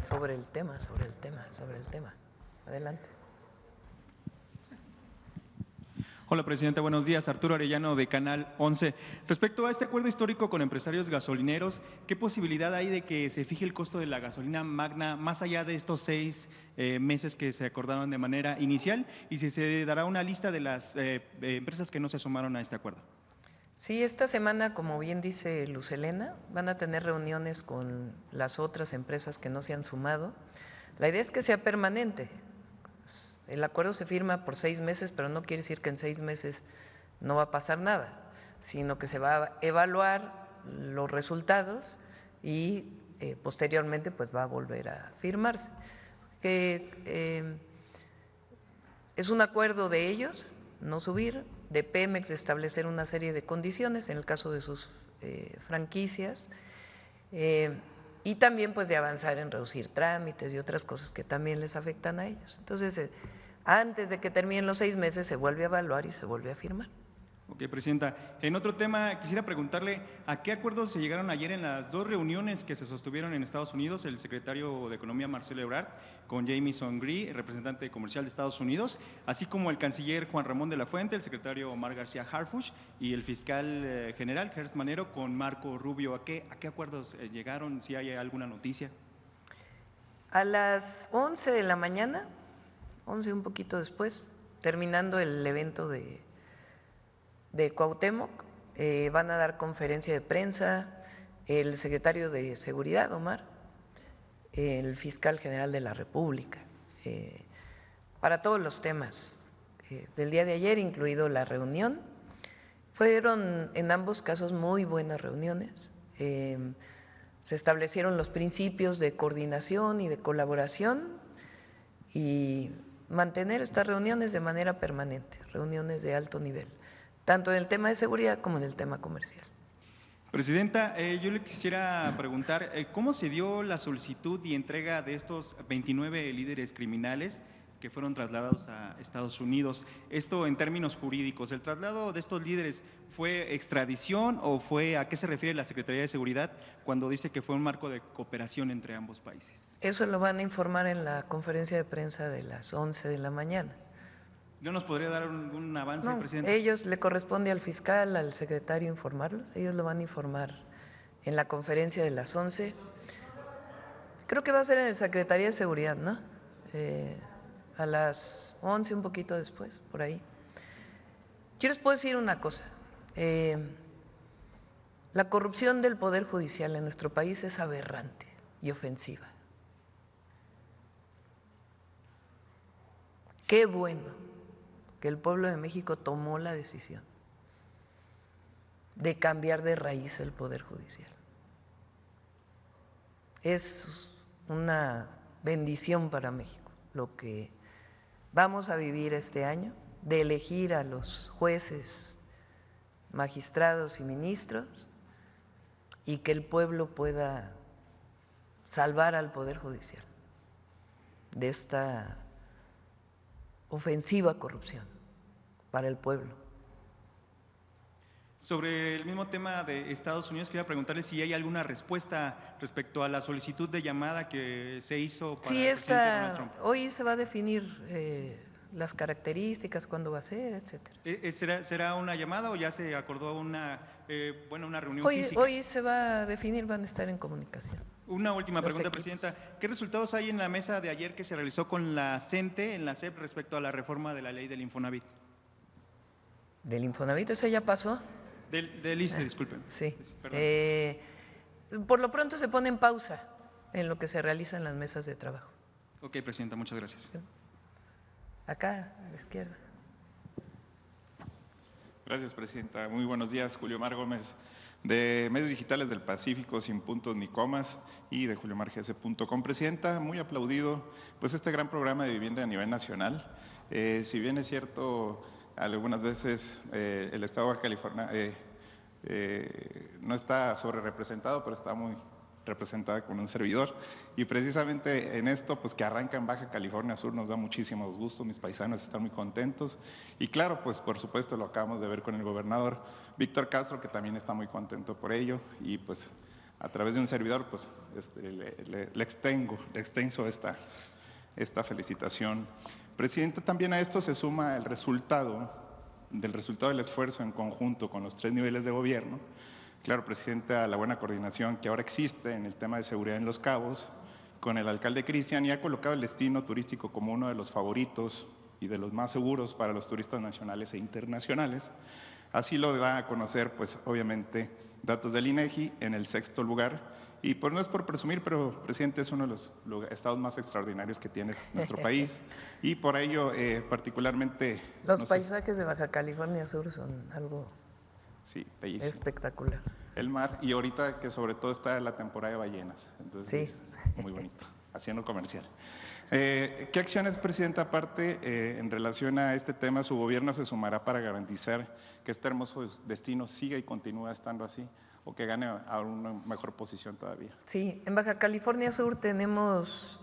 sobre el tema. Adelante. Hola, presidenta. Buenos días. Arturo Arellano, de Canal 11. Respecto a este acuerdo histórico con empresarios gasolineros, ¿qué posibilidad hay de que se fije el costo de la gasolina magna más allá de estos 6 meses que se acordaron de manera inicial? Y si se dará una lista de las empresas que no se sumaron a este acuerdo. Sí, esta semana, como bien dice Luz Helena, van a tener reuniones con las otras empresas que no se han sumado. La idea es que sea permanente. El acuerdo se firma por 6 meses, pero no quiere decir que en 6 meses no va a pasar nada, sino que se va a evaluar los resultados y posteriormente pues va a volver a firmarse. Es un acuerdo de ellos, no subir, de Pemex de establecer una serie de condiciones en el caso de sus franquicias y también pues de avanzar en reducir trámites y otras cosas que también les afectan a ellos. Entonces, antes de que terminen los 6 meses se vuelve a evaluar y se vuelve a firmar. Ok, presidenta. En otro tema, quisiera preguntarle a qué acuerdos se llegaron ayer en las 2 reuniones que se sostuvieron en Estados Unidos, el secretario de Economía Marcelo Ebrard con Jamieson Gree, representante comercial de Estados Unidos, así como el canciller Juan Ramón de la Fuente, el secretario Omar García Harfuch y el fiscal general Gertz Manero con Marco Rubio. ¿A qué acuerdos llegaron? Si hay alguna noticia. A las 11 de la mañana, 11 un poquito después, terminando el evento de Cuauhtémoc, van a dar conferencia de prensa el secretario de Seguridad, Omar, el fiscal general de la República, para todos los temas del día de ayer, incluido la reunión. Fueron en ambos casos muy buenas reuniones. Se establecieron los principios de coordinación y de colaboración y mantener estas reuniones de manera permanente, reuniones de alto nivel, tanto en el tema de seguridad como en el tema comercial. Presidenta, yo le quisiera preguntar, ¿cómo se dio la solicitud y entrega de estos 29 líderes criminales que fueron trasladados a Estados Unidos? Esto en términos jurídicos, ¿el traslado de estos líderes fue extradición o a qué se refiere la Secretaría de Seguridad cuando dice que fue un marco de cooperación entre ambos países? Eso lo van a informar en la conferencia de prensa de las 11 de la mañana. ¿No nos podría dar un avance, No, presidente? ellos le corresponde al fiscal, al secretario informarlos, ellos lo van a informar en la conferencia de las 11. Creo que va a ser en la Secretaría de Seguridad, ¿no? A las 11, un poquito después, por ahí. Yo les puedo decir una cosa, la corrupción del Poder Judicial en nuestro país es aberrante y ofensiva. Qué bueno que el pueblo de México tomó la decisión de cambiar de raíz el Poder Judicial. Es una bendición para México lo que vamos a vivir este año, de elegir a los jueces, magistrados y ministros y que el pueblo pueda salvar al Poder Judicial de esta ofensiva corrupción para el pueblo. Sobre el mismo tema de Estados Unidos, quería preguntarle si hay alguna respuesta respecto a la solicitud de llamada que se hizo para el presidente Donald Trump. Hoy se va a definir las características, cuándo va a ser, etcétera. ¿Será una llamada o ya se acordó una reunión física? Hoy se va a definir, van a estar en comunicación. Una última pregunta, presidenta. ¿Qué resultados hay en la mesa de ayer que se realizó con la CENTE, en la SEP, respecto a la reforma de la ley del Infonavit? ¿Del Infonavit? ¿Ese ya pasó? Del ISSSTE, disculpen. Sí. Por lo pronto se pone en pausa en lo que se realiza en las mesas de trabajo. Ok, presidenta, muchas gracias. Acá, a la izquierda. Gracias, presidenta. Muy buenos días, Julio Mar Gómez, de Medios Digitales del Pacífico, sin puntos ni comas, y de juliomargs.com. Presidenta, muy aplaudido pues este gran programa de vivienda a nivel nacional. Si bien es cierto, algunas veces el Estado de Baja California no está sobre representado, pero está muy representada con un servidor, y precisamente en esto pues que arranca en Baja California Sur nos da muchísimo gusto, mis paisanos están muy contentos y claro, pues por supuesto lo acabamos de ver con el gobernador Víctor Castro, que también está muy contento por ello, y pues a través de un servidor, pues le extenso esta felicitación. Presidenta, también a esto se suma el resultado del esfuerzo en conjunto con los 3 niveles de gobierno. Claro, Presidenta, la buena coordinación que ahora existe en el tema de seguridad en Los Cabos, con el alcalde Cristian, y ha colocado el destino turístico como uno de los favoritos y de los más seguros para los turistas nacionales e internacionales. Así lo da a conocer, pues obviamente, datos del INEGI en el 6º lugar. Y pues no es por presumir, pero, Presidente, es uno de los estados más extraordinarios que tiene nuestro país. Y por ello, particularmente… Los paisajes de Baja California Sur son algo espectacular. El mar, y ahorita que sobre todo está la temporada de ballenas. Entonces, sí. Muy bonito, haciendo comercial. ¿Qué acciones, Presidenta, aparte, en relación a este tema, su gobierno se sumará para garantizar que este hermoso destino siga y continúe estando así, o que gane a una mejor posición todavía? Sí, en Baja California Sur tenemos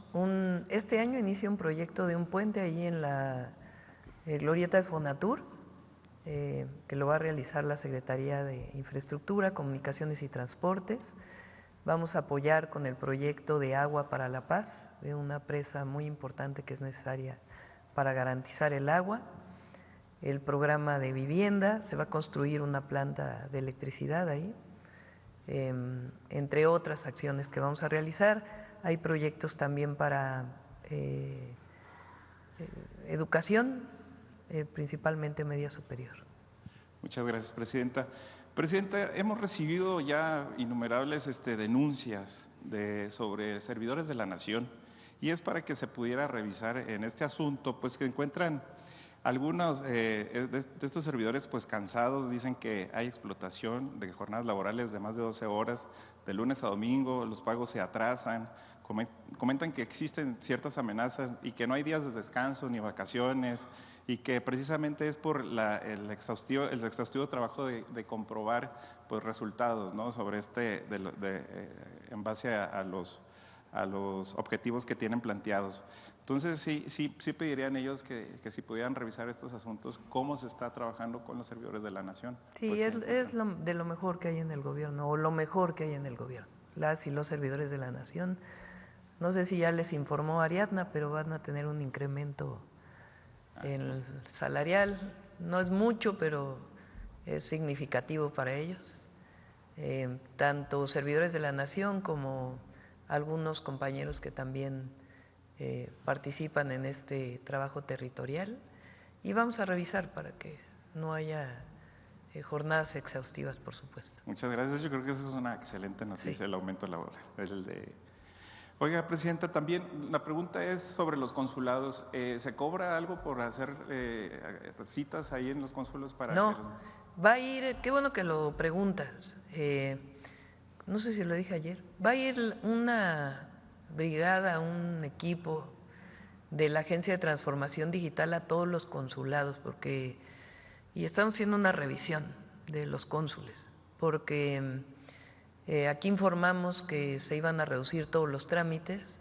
este año inicia un proyecto de un puente ahí en la glorieta de Fonatur, que lo va a realizar la Secretaría de Infraestructura, Comunicaciones y Transportes. Vamos a apoyar con el proyecto de agua para la paz, de una presa muy importante que es necesaria para garantizar el agua. El programa de vivienda, se va a construir una planta de electricidad ahí, entre otras acciones que vamos a realizar. Hay proyectos también para educación, principalmente media superior. Muchas gracias, Presidenta. Presidenta, hemos recibido ya innumerables denuncias sobre servidores de la Nación, y es para que se pudiera revisar en este asunto, pues que encuentran algunos de estos servidores pues cansados, dicen que hay explotación de jornadas laborales de más de 12 horas, de lunes a domingo, los pagos se atrasan, comentan que existen ciertas amenazas y que no hay días de descanso ni vacaciones, y que precisamente es por el exhaustivo trabajo de comprobar pues resultados, ¿no?, sobre en base a los objetivos que tienen planteados. Entonces, sí pedirían ellos que si pudieran revisar estos asuntos, cómo se está trabajando con los servidores de la Nación. Sí, pues, es de lo mejor que hay en el gobierno, o lo mejor que hay en el gobierno, las y los servidores de la Nación. No sé si ya les informó Ariadna, pero van a tener un incremento en salarial. No es mucho, pero es significativo para ellos. Tanto servidores de la Nación como algunos compañeros que también participan en este trabajo territorial, y vamos a revisar para que no haya jornadas exhaustivas, por supuesto. Muchas gracias. Yo creo que esa es una excelente noticia, sí. El aumento laboral. Oiga, Presidenta, también la pregunta es sobre los consulados. ¿Se cobra algo por hacer citas ahí en los consulados para? No, va a ir, qué bueno que lo preguntas, no sé si lo dije ayer, va a ir una brigada, un equipo de la Agencia de Transformación Digital a todos los consulados, y estamos haciendo una revisión de los cónsules, porque aquí informamos que se iban a reducir todos los trámites,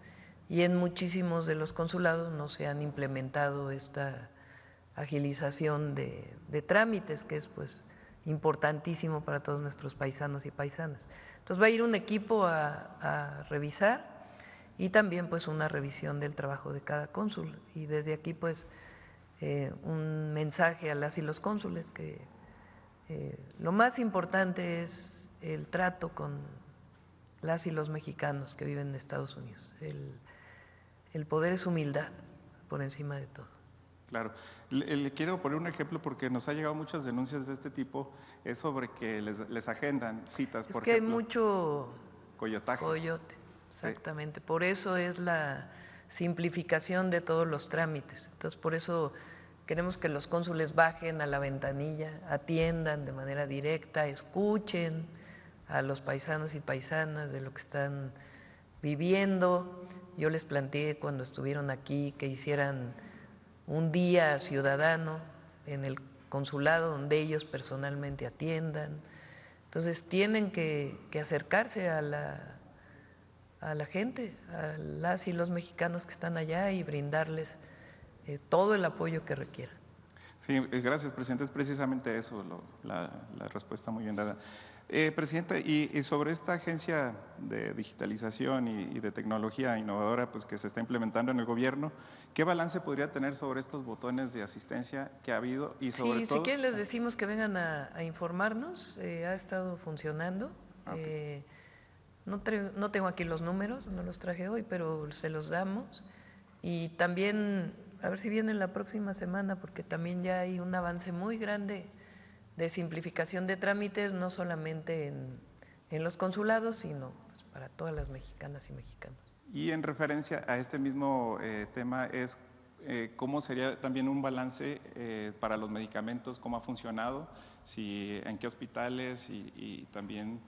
y en muchísimos de los consulados no se han implementado esta agilización de trámites, que es pues importantísimo para todos nuestros paisanos y paisanas. Entonces va a ir un equipo a revisar, y también pues una revisión del trabajo de cada cónsul, y desde aquí pues un mensaje a las y los cónsules que lo más importante es el trato con las y los mexicanos que viven en Estados Unidos. El poder es humildad por encima de todo. Claro. Le quiero poner un ejemplo porque nos ha llegado muchas denuncias de este tipo, es sobre que les agendan citas. Es que ejemplo, hay mucho coyotaje. Coyote, exactamente. Sí. Por eso es la simplificación de todos los trámites. Entonces, por eso queremos que los cónsules bajen a la ventanilla, atiendan de manera directa, escuchen a los paisanos y paisanas de lo que están viviendo. Yo les planteé cuando estuvieron aquí que hicieran un día ciudadano en el consulado donde ellos personalmente atiendan. Entonces tienen que acercarse a la gente, a las y los mexicanos que están allá, y brindarles todo el apoyo que requieran. Sí, gracias, Presidente. Es precisamente eso, la respuesta muy bien dada. Presidenta, y sobre esta agencia de digitalización y de tecnología innovadora pues, que se está implementando en el gobierno, ¿qué balance podría tener sobre estos botones de asistencia que ha habido? Y sobre Sí, todo, si quieren les decimos que vengan a informarnos, ha estado funcionando. Okay. No tengo aquí los números, no los traje hoy, pero se los damos. Y también, a ver si vienen la próxima semana, porque también ya hay un avance muy grande de simplificación de trámites, no solamente en los consulados, sino pues, para todas las mexicanas y mexicanos. Y en referencia a este mismo tema es cómo sería también un balance para los medicamentos, cómo ha funcionado, si en qué hospitales y también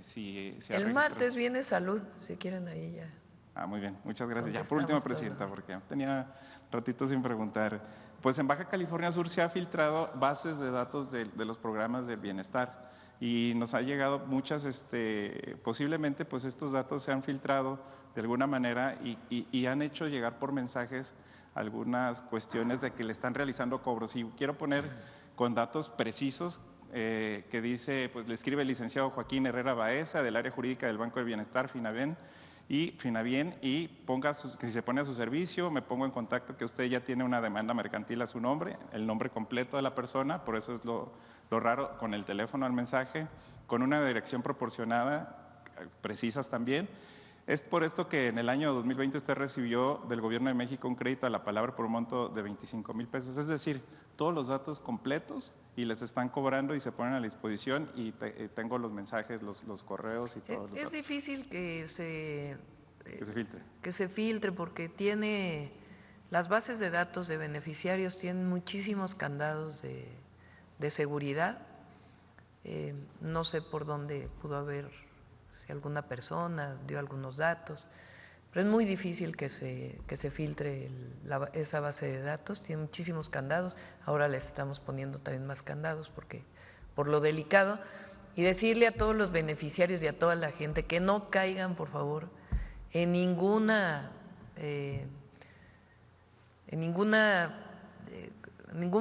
si se ha El registrado. martes viene salud, si quieren ahí ya. Muy bien, muchas gracias. Ya por último, Presidenta, porque tenía ratito sin preguntar. Pues en Baja California Sur se ha filtrado bases de datos de los programas de bienestar y nos ha llegado muchas, posiblemente pues estos datos se han filtrado de alguna manera y han hecho llegar por mensajes algunas cuestiones de que le están realizando cobros. Y quiero poner con datos precisos que dice, pues le escribe el licenciado Joaquín Herrera Baeza del área jurídica del Banco del Bienestar, Finabien, y que si se pone a su servicio, me pongo en contacto que usted ya tiene una demanda mercantil a su nombre, el nombre completo de la persona, por eso es lo raro, con el teléfono al mensaje, con una dirección proporcionada, precisas también. Es por esto que en el año 2020 usted recibió del Gobierno de México un crédito a la palabra por un monto de 25,000 pesos, es decir, todos los datos completos y les están cobrando y se ponen a la disposición y tengo los mensajes, los correos y todos los datos. Es difícil que se filtre. Que se filtre porque tiene las bases de datos de beneficiarios tienen muchísimos candados de seguridad. No sé por dónde pudo haber, si alguna persona dio algunos datos, pero es muy difícil que se filtre esa base de datos, tiene muchísimos candados, ahora le estamos poniendo también más candados por lo delicado, y decirle a todos los beneficiarios y a toda la gente que no caigan, por favor, en ningún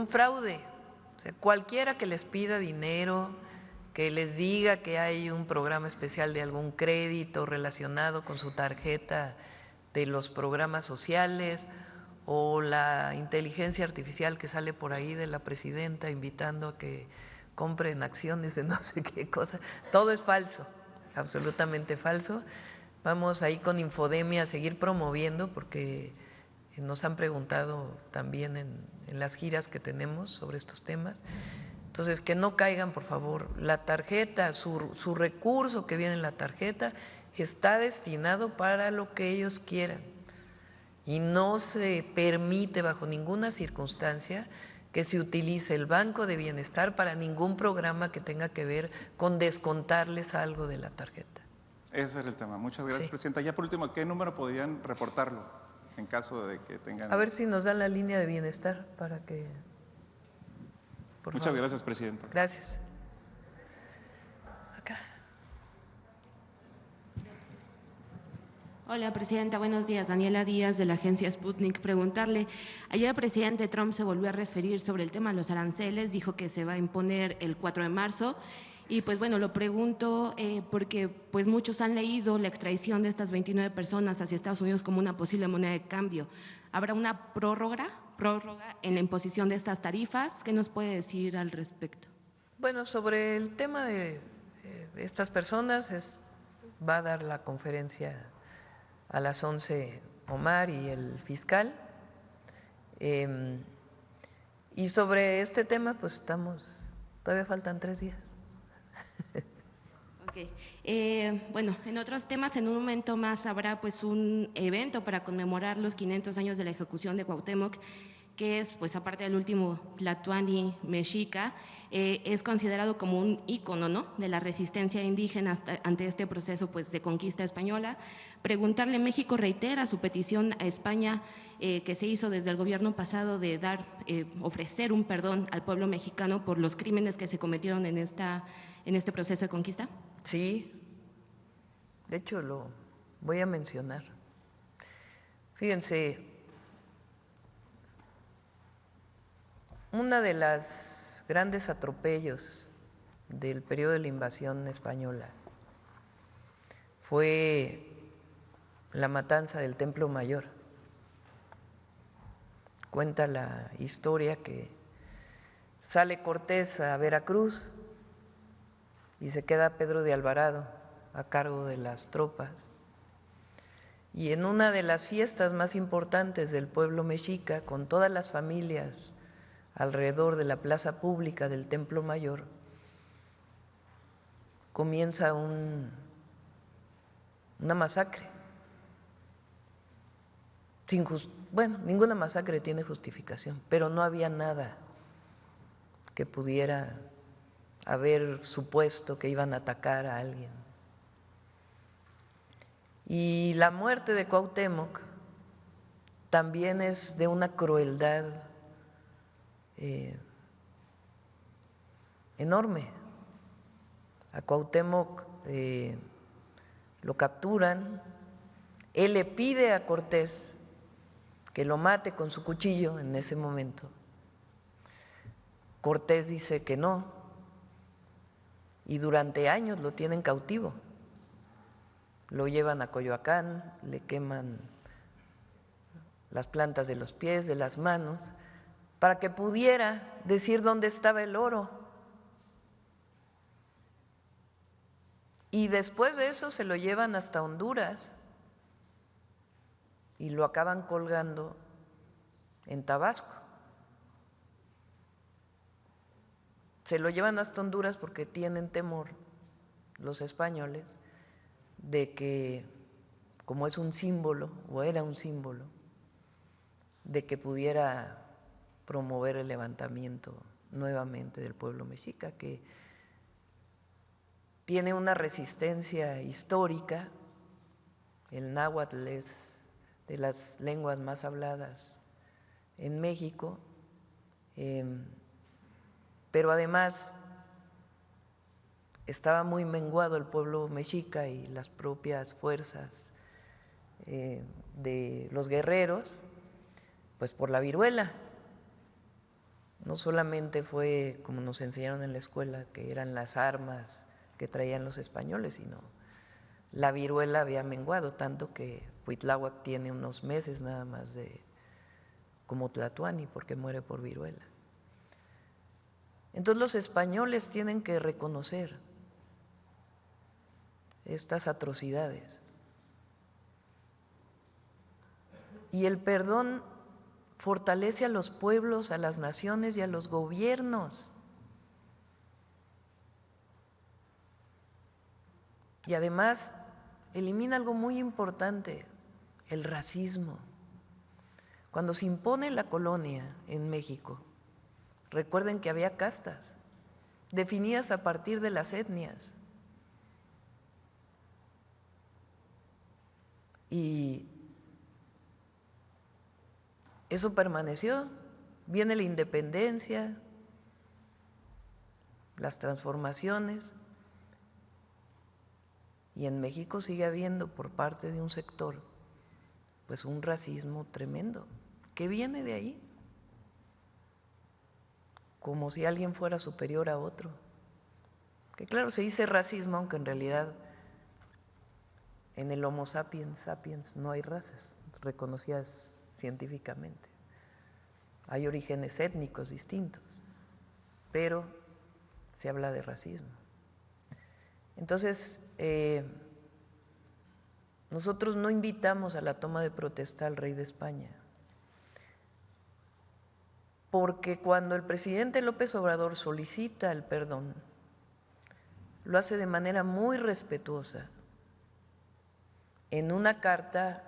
fraude. O sea, cualquiera que les pida dinero, que les diga que hay un programa especial de algún crédito relacionado con su tarjeta de los programas sociales o la inteligencia artificial que sale por ahí de la presidenta invitando a que compren acciones de no sé qué cosa, todo es falso, absolutamente falso. Vamos ahí con Infodemia a seguir promoviendo porque nos han preguntado también en las giras que tenemos sobre estos temas. Entonces, que no caigan, por favor. La tarjeta, su recurso que viene en la tarjeta está destinado para lo que ellos quieran y no se permite bajo ninguna circunstancia que se utilice el Banco de Bienestar para ningún programa que tenga que ver con descontarles algo de la tarjeta. Ese era el tema. Muchas gracias, Presidenta. Ya por último, ¿qué número podrían reportarlo en caso de que tengan? A ver si nos dan la línea de bienestar para que… Muchas gracias, Presidenta. Gracias. Acá. Hola, Presidenta. Buenos días. Daniela Díaz, de la agencia Sputnik. Preguntarle, ayer el presidente Trump se volvió a referir sobre el tema de los aranceles, dijo que se va a imponer el 4 de marzo. Y pues bueno, lo pregunto porque pues muchos han leído la extradición de estas 29 personas hacia Estados Unidos como una posible moneda de cambio. ¿Habrá una prórroga en la imposición de estas tarifas? ¿Qué nos puede decir al respecto? Bueno, sobre el tema de estas personas va a dar la conferencia a las 11 Omar y el fiscal. Y sobre este tema pues todavía faltan 3 días. Okay. Bueno, en otros temas, en un momento más habrá pues un evento para conmemorar los 500 años de la ejecución de Cuauhtémoc, que es, pues aparte del último Tlatuani Mexica, es considerado como un ícono, ¿no?, de la resistencia indígena ante este proceso pues de conquista española. Preguntarle, México reitera su petición a España que se hizo desde el gobierno pasado de ofrecer un perdón al pueblo mexicano por los crímenes que se cometieron en este proceso de conquista. Sí, de hecho lo voy a mencionar. Fíjense, una de las grandes atropellos del periodo de la invasión española fue la matanza del Templo Mayor. Cuenta la historia que sale Cortés a Veracruz y se queda Pedro de Alvarado a cargo de las tropas. Y en una de las fiestas más importantes del pueblo mexica, con todas las familias alrededor de la plaza pública del Templo Mayor, comienza una masacre. Bueno, ninguna masacre tiene justificación, pero no había nada que pudiera haber supuesto que iban a atacar a alguien. Y la muerte de Cuauhtémoc también es de una crueldad enorme. A Cuauhtémoc lo capturan, él le pide a Cortés que lo mate con su cuchillo en ese momento. Cortés dice que no, y durante años lo tienen cautivo. Lo llevan a Coyoacán, le queman las plantas de los pies, de las manos, para que pudiera decir dónde estaba el oro. Y después de eso se lo llevan hasta Honduras y lo acaban colgando en Tabasco. Se lo llevan hasta Honduras porque tienen temor los españoles de que, como es un símbolo, o era un símbolo, de que pudiera promover el levantamiento nuevamente del pueblo mexica, que tiene una resistencia histórica. El náhuatl es de las lenguas más habladas en México, pero además estaba muy menguado el pueblo mexica y las propias fuerzas de los guerreros, pues por la viruela. No solamente fue, como nos enseñaron en la escuela, que eran las armas que traían los españoles, sino la viruela había menguado, tanto que Cuitláhuac tiene unos meses nada más como Tlatuani, porque muere por viruela. Entonces los españoles tienen que reconocer estas atrocidades. Y el perdón fortalece a los pueblos, a las naciones y a los gobiernos. Y además elimina algo muy importante, el racismo. Cuando se impone la colonia en México, recuerden que había castas definidas a partir de las etnias. Y eso permaneció. Viene la independencia, las transformaciones, y en México sigue habiendo por parte de un sector pues un racismo tremendo que viene de ahí, como si alguien fuera superior a otro. Que claro, se dice racismo, aunque en realidad en el Homo sapiens no hay razas reconocidas científicamente. Hay orígenes étnicos distintos, pero se habla de racismo. Entonces, nosotros no invitamos a la toma de protesta al rey de España, porque cuando el presidente López Obrador solicita el perdón, lo hace de manera muy respetuosa, en una carta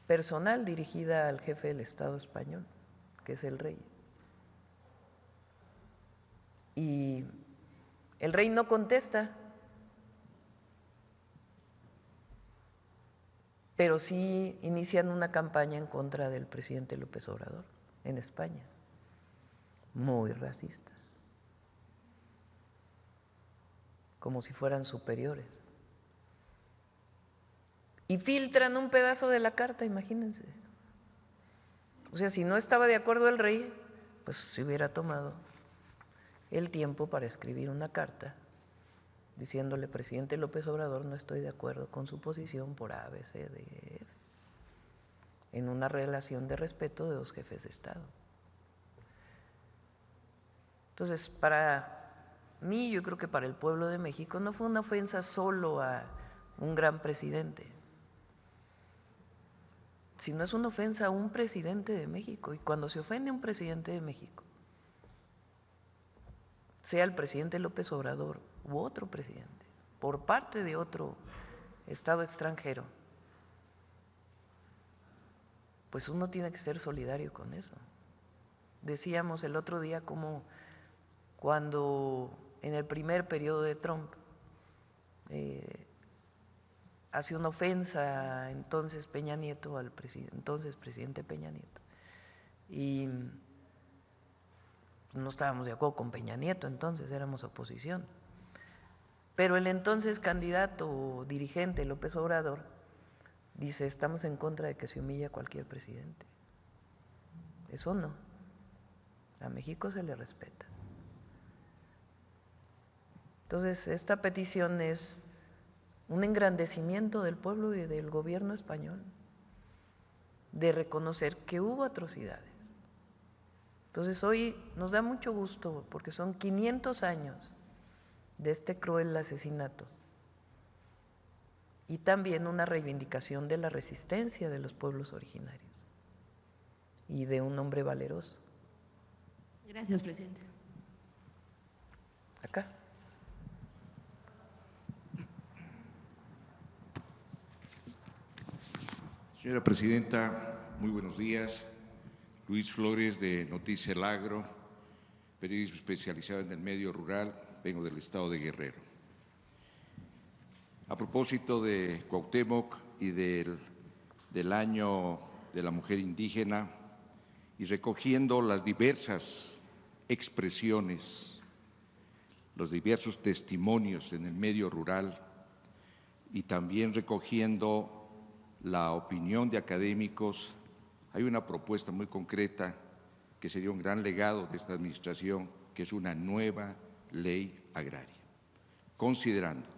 personal dirigida al jefe del Estado español, que es el rey. Y el rey no contesta, pero sí inician una campaña en contra del presidente López Obrador en España, muy racista, como si fueran superiores. Y filtran un pedazo de la carta, imagínense. O sea, si no estaba de acuerdo el rey, pues se hubiera tomado el tiempo para escribir una carta diciéndole: presidente López Obrador, no estoy de acuerdo con su posición por A, B, C, D, E, F, en una relación de respeto de dos jefes de Estado. Entonces, para mí, yo creo que para el pueblo de México no fue una ofensa solo a un gran presidente, sino es una ofensa a un presidente de México. Y cuando se ofende a un presidente de México, sea el presidente López Obrador u otro presidente, por parte de otro Estado extranjero, pues uno tiene que ser solidario con eso. Decíamos el otro día como cuando en el primer periodo de Trump hace una ofensa entonces Peña Nieto al entonces presidente Peña Nieto, y no estábamos de acuerdo con Peña Nieto, entonces éramos oposición, pero el entonces candidato o dirigente López Obrador dice: estamos en contra de que se humille a cualquier presidente. Eso no, a México se le respeta. Entonces, esta petición es un engrandecimiento del pueblo y del gobierno español, de reconocer que hubo atrocidades. Entonces, hoy nos da mucho gusto porque son 500 años de este cruel asesinato y también una reivindicación de la resistencia de los pueblos originarios y de un hombre valeroso. Gracias, presidente. Acá. Señora presidenta, muy buenos días. Luis Flores, de Noticias El Agro, periodismo especializado en el medio rural, vengo del estado de Guerrero. A propósito de Cuauhtémoc y del año de la mujer indígena, y recogiendo las diversas expresiones, los diversos testimonios en el medio rural, y también recogiendo la opinión de académicos, hay una propuesta muy concreta que sería un gran legado de esta administración, que es una nueva ley agraria, considerando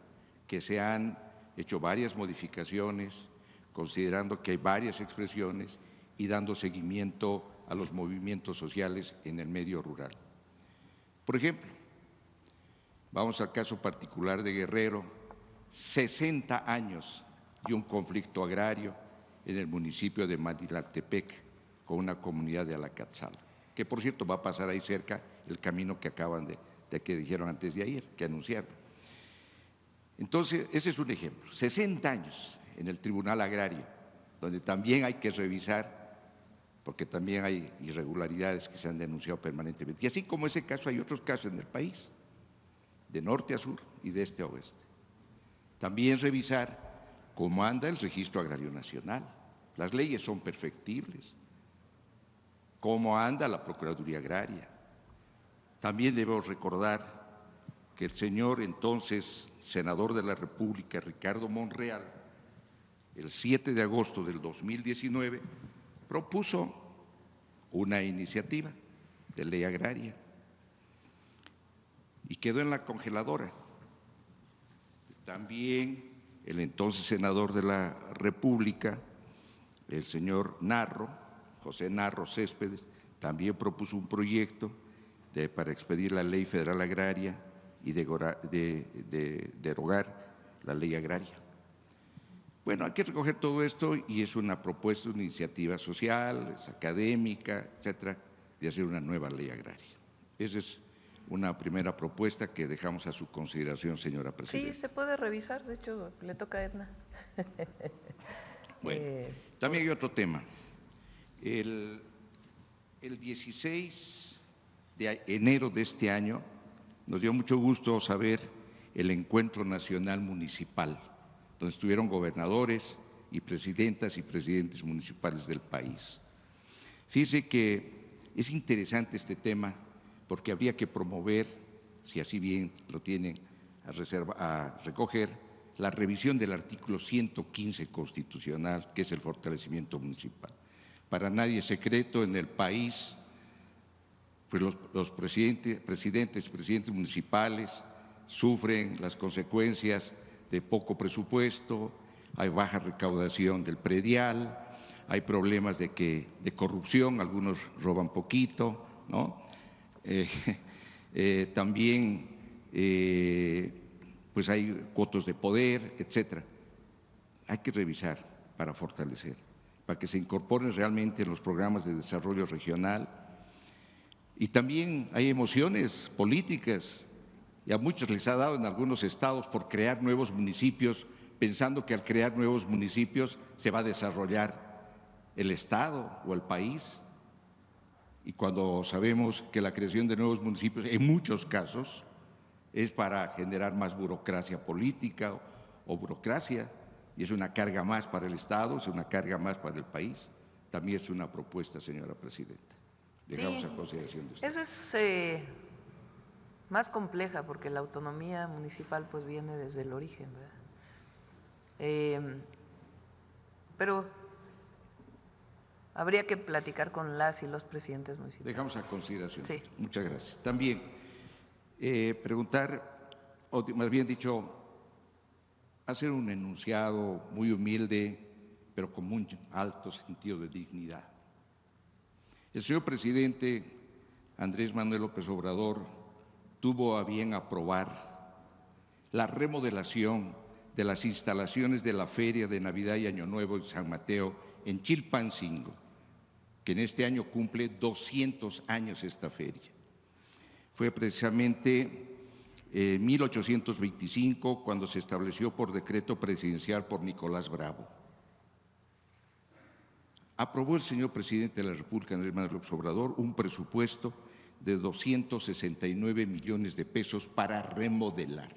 que se han hecho varias modificaciones, considerando que hay varias expresiones y dando seguimiento a los movimientos sociales en el medio rural. Por ejemplo, vamos al caso particular de Guerrero, 60 años y un conflicto agrario en el municipio de Manilatepec con una comunidad de Alacatzala, que por cierto va a pasar ahí cerca el camino que acaban de que dijeron antes de ayer, que anunciaron. Entonces, ese es un ejemplo, 60 años en el Tribunal Agrario, donde también hay que revisar, porque también hay irregularidades que se han denunciado permanentemente. Y así como ese caso, hay otros casos en el país, de norte a sur y de este a oeste. También revisar cómo anda el Registro Agrario Nacional. Las leyes son perfectibles. Cómo anda la Procuraduría Agraria. También debemos recordar que el señor entonces senador de la República, Ricardo Monreal, el 7 de agosto del 2019, propuso una iniciativa de ley agraria y quedó en la congeladora. También el entonces senador de la República, el señor Narro, José Narro Céspedes, también propuso un proyecto para expedir la Ley Federal Agraria y derogar la ley agraria. Bueno, hay que recoger todo esto y es una propuesta, una iniciativa social, es académica, etcétera, de hacer una nueva ley agraria. Esa es una primera propuesta que dejamos a su consideración, señora presidenta. Sí, se puede revisar, de hecho, le toca a Edna. Bueno, también hay otro tema. El 16 de enero de este año nos dio mucho gusto saber el Encuentro Nacional Municipal, donde estuvieron gobernadores y presidentas y presidentes municipales del país. Fíjese que es interesante este tema porque habría que promover, si así bien lo tienen a recoger, la revisión del artículo 115 constitucional, que es el fortalecimiento municipal. Para nadie es secreto, en el país pues los presidentes municipales sufren las consecuencias de poco presupuesto, hay baja recaudación del predial, hay problemas de corrupción, algunos roban poquito, ¿no? También pues hay cotos de poder, etcétera. Hay que revisar para fortalecer, para que se incorporen realmente en los programas de desarrollo regional. Y también hay emociones políticas, y a muchos les ha dado en algunos estados por crear nuevos municipios, pensando que al crear nuevos municipios se va a desarrollar el estado o el país. Y cuando sabemos que la creación de nuevos municipios, en muchos casos, es para generar más burocracia política o burocracia, y es una carga más para el Estado, es una carga más para el país. También es una propuesta, señora presidenta. Dejamos a consideración de usted. Esa es más compleja porque la autonomía municipal pues viene desde el origen, ¿verdad? Pero habría que platicar con las y los presidentes municipales. Dejamos a consideración. Sí. Muchas gracias. También preguntar, o más bien dicho, hacer un enunciado muy humilde, pero con muy alto sentido de dignidad. El señor presidente Andrés Manuel López Obrador tuvo a bien aprobar la remodelación de las instalaciones de la Feria de Navidad y Año Nuevo en San Mateo, en Chilpancingo, que en este año cumple 200 años esta feria. Fue precisamente en 1825 cuando se estableció por decreto presidencial por Nicolás Bravo. Aprobó el señor presidente de la República, Andrés Manuel López Obrador, un presupuesto de 269 millones de pesos para remodelar.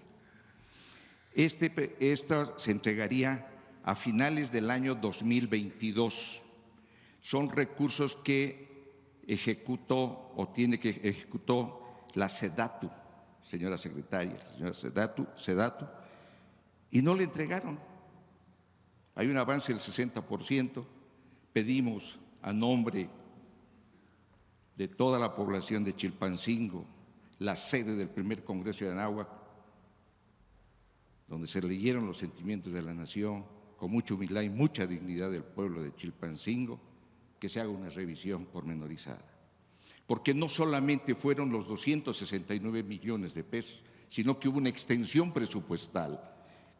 Esta se entregaría a finales del año 2022. Son recursos que ejecutó o tiene que ejecutó la SEDATU, señora secretaria, señora SEDATU, y no le entregaron. Hay un avance del 60%. Pedimos a nombre de toda la población de Chilpancingo, la sede del primer Congreso de Anáhuac, donde se leyeron los sentimientos de la nación, con mucha humildad y mucha dignidad del pueblo de Chilpancingo, que se haga una revisión pormenorizada. Porque no solamente fueron los 269 millones de pesos, sino que hubo una extensión presupuestal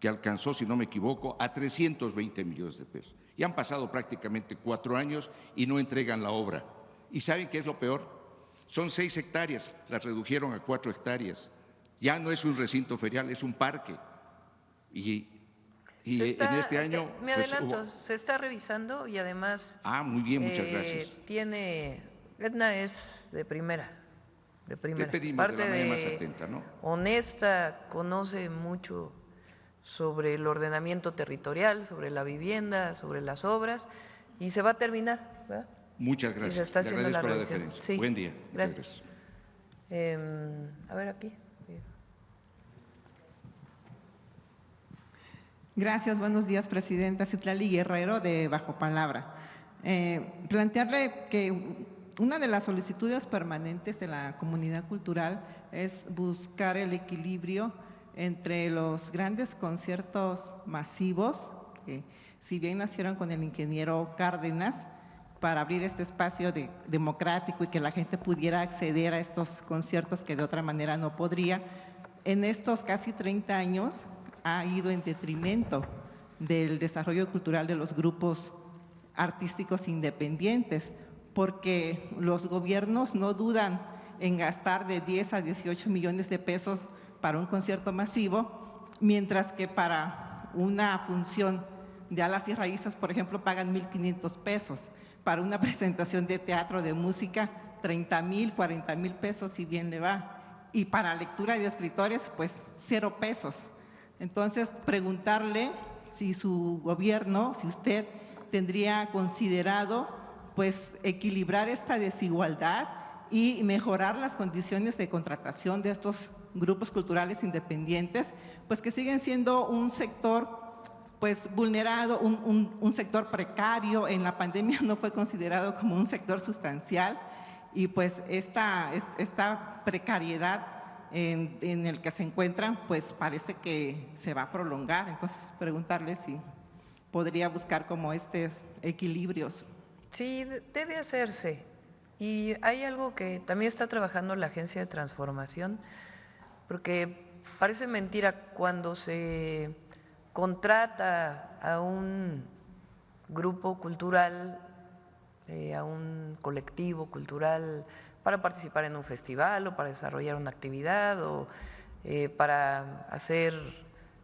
que alcanzó, si no me equivoco, a 320 millones de pesos. Y han pasado prácticamente 4 años y no entregan la obra. ¿Y saben qué es lo peor? Son 6 hectáreas, las redujeron a 4 hectáreas. Ya no es un recinto ferial, es un parque. Y en este año… Me adelanto, se está revisando y además… muy bien, muchas gracias. Edna es de primera. ¿Qué pedimos? Parte de la manera más atenta, ¿no? Honesta, conoce mucho sobre el ordenamiento territorial, sobre la vivienda, sobre las obras, y se va a terminar, ¿verdad? Muchas gracias. Y se está haciendo la revisión. Deferencia. Sí. Buen día. Gracias. A ver aquí. Gracias, buenos días, Presidenta. Citlali Guerrero, de Bajo Palabra. Plantearle que una de las solicitudes permanentes de la comunidad cultural es buscar el equilibrio entre los grandes conciertos masivos, que si bien nacieron con el ingeniero Cárdenas, para abrir este espacio democrático y que la gente pudiera acceder a estos conciertos que de otra manera no podría, en estos casi 30 años ha ido en detrimento del desarrollo cultural de los grupos artísticos independientes, porque los gobiernos no dudan en gastar de 10 a 18 millones de pesos para un concierto masivo, mientras que para una función de alas y raíces, por ejemplo, pagan 1,500 pesos. Para una presentación de teatro, de música, 30,000, 40,000 pesos, si bien le va. Y para lectura de escritores, pues 0 pesos. Entonces, preguntarle si su gobierno, si usted tendría considerado, pues, equilibrar esta desigualdad y mejorar las condiciones de contratación de estos grupos culturales independientes, pues que siguen siendo un sector pues vulnerado, un sector precario. En la pandemia no fue considerado como un sector sustancial y pues esta precariedad en el que se encuentran, pues parece que se va a prolongar. Entonces, preguntarle si podría buscar como equilibrios. Sí, debe hacerse. Y hay algo que también está trabajando la Agencia de Transformación, porque parece mentira cuando se contrata a un grupo cultural, a un colectivo cultural para participar en un festival o para desarrollar una actividad o para hacer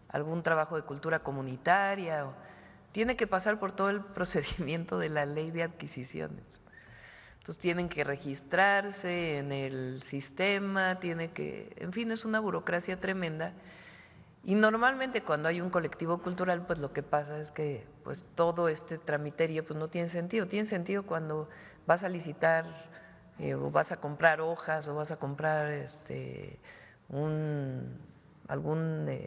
algún trabajo de cultura comunitaria. Tiene que pasar por todo el procedimiento de la ley de adquisiciones. Entonces tienen que registrarse en el sistema, en fin, es una burocracia tremenda. Y normalmente cuando hay un colectivo cultural, pues lo que pasa es que pues todo este tramiterio pues no tiene sentido. Tiene sentido cuando vas a licitar o vas a comprar hojas o vas a comprar algún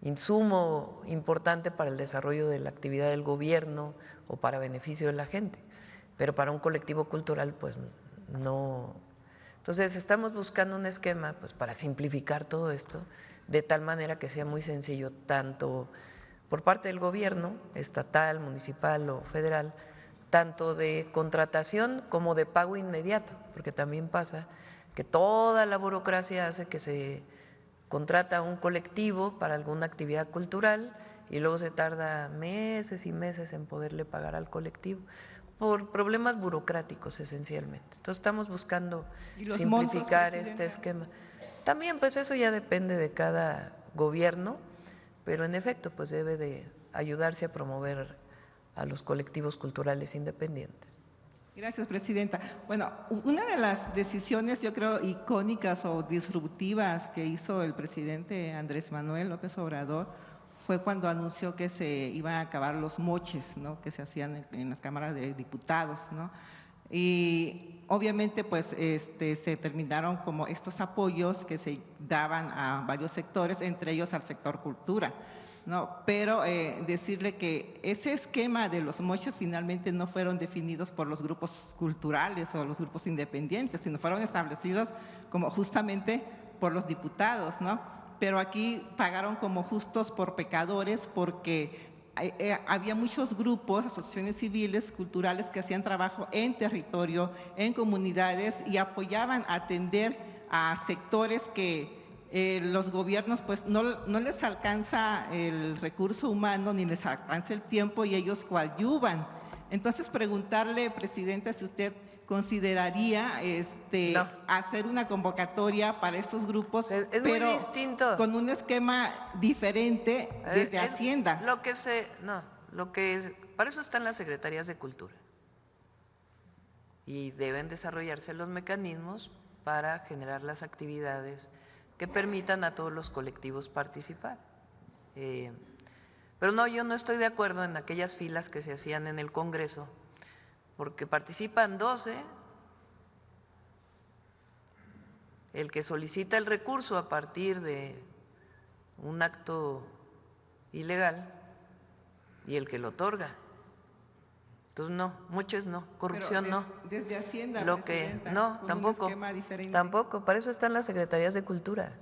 insumo importante para el desarrollo de la actividad del gobierno o para beneficio de la gente. Pero para un colectivo cultural pues no. Entonces estamos buscando un esquema pues para simplificar todo esto de tal manera que sea muy sencillo, tanto por parte del gobierno, estatal, municipal o federal, tanto de contratación como de pago inmediato, porque también pasa que toda la burocracia hace que se contrata a un colectivo para alguna actividad cultural y luego se tarda meses y meses en poderle pagar al colectivo, por problemas burocráticos esencialmente. Entonces estamos buscando simplificar este esquema. También pues eso ya depende de cada gobierno, pero en efecto pues debe de ayudarse a promover a los colectivos culturales independientes. Gracias, presidenta. Bueno, una de las decisiones, yo creo, icónicas o disruptivas que hizo el presidente Andrés Manuel López Obrador fue cuando anunció que se iban a acabar los moches, ¿no?, que se hacían en las cámaras de diputados, ¿no? Y obviamente pues se terminaron como estos apoyos que se daban a varios sectores, entre ellos al sector cultura, ¿no? Pero decirle que ese esquema de los moches finalmente no fueron definidos por los grupos culturales o los grupos independientes, sino fueron establecidos como justamente por los diputados, ¿no? Pero aquí pagaron como justos por pecadores porque había muchos grupos, asociaciones civiles, culturales que hacían trabajo en territorio, en comunidades y apoyaban a atender a sectores que los gobiernos pues no les alcanza el recurso humano ni les alcanza el tiempo y ellos coadyuvan. Entonces preguntarle, presidenta, si usted consideraría no, hacer una convocatoria para estos grupos, es pero muy distinto, con un esquema diferente desde Hacienda. Para eso están las secretarías de Cultura y deben desarrollarse los mecanismos para generar las actividades que permitan a todos los colectivos participar. Pero no, yo no estoy de acuerdo en aquellas filas que se hacían en el Congreso, porque participan 12, el que solicita el recurso a partir de un acto ilegal y el que lo otorga. Entonces no, muchos no, corrupción no. Desde Hacienda, Lo que no, tampoco, para eso están las secretarías de Cultura.